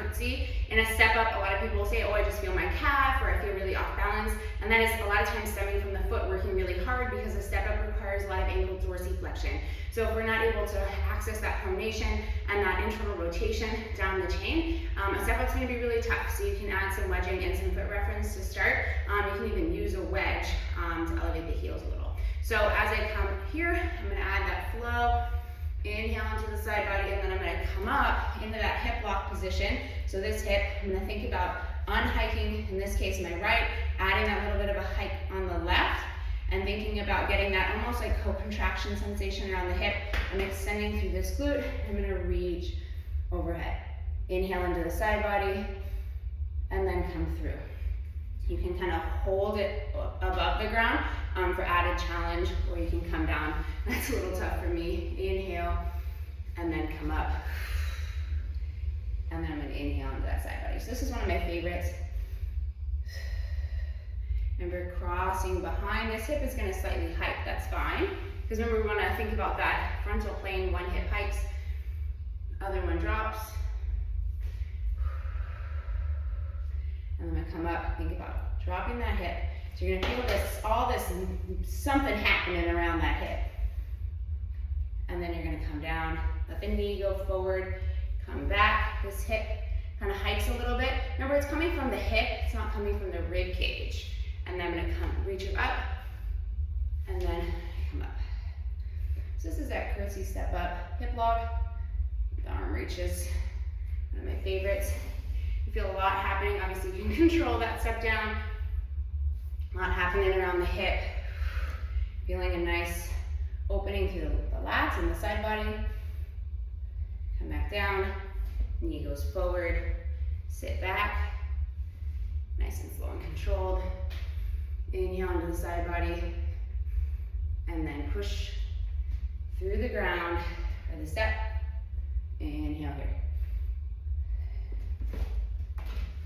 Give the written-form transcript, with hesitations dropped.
curtsy. In a step up, a lot of people will say, oh, I just feel my calf, or I feel really off balance. And that is a lot of times stemming from the foot working really hard, because a step up requires a lot of ankle dorsiflexion. So if we're not able to access that pronation and that internal rotation down the chain, a step up's gonna be really tough. So you can add some wedging and some foot reference to start. You can even use a wedge to elevate the heels a little. So as I come here, I'm gonna add that flow. Inhale into the side body, and then I'm gonna come up into that hip lock position. So this hip, I'm gonna think about unhiking, in this case my right, adding that little bit of a hike on the left, and thinking about getting that almost like co-contraction sensation around the hip. I'm extending through this glute. I'm gonna reach overhead. Inhale into the side body, and then come through. You can kind of hold it above the ground for added challenge, or you can come down. That's a little tough for me. Inhale, and then come up. And then I'm gonna inhale into that side body. So this is one of my favorites. Remember, crossing behind. This hip is gonna slightly hike, that's fine. Because remember, we wanna think about that frontal plane. One hip hikes, other one drops. And then I'm gonna come up, think about dropping that hip. So you're gonna feel this, all this, something happening around that hip. And then you're gonna come down, let the knee go forward, come back. This hip kind of hikes a little bit. Remember, it's coming from the hip, it's not coming from the rib cage. And then I'm gonna come, reach it up, and then come up. So this is that curtsy step up, hip lock, the arm reaches, one of my favorites. You feel a lot happening. Obviously, you can control that step down. A lot happening around the hip. Feeling a nice opening through the lats and the side body. Come back down. Knee goes forward. Sit back. Nice and slow and controlled. Inhale into the side body. And then push through the ground for the step. Inhale here.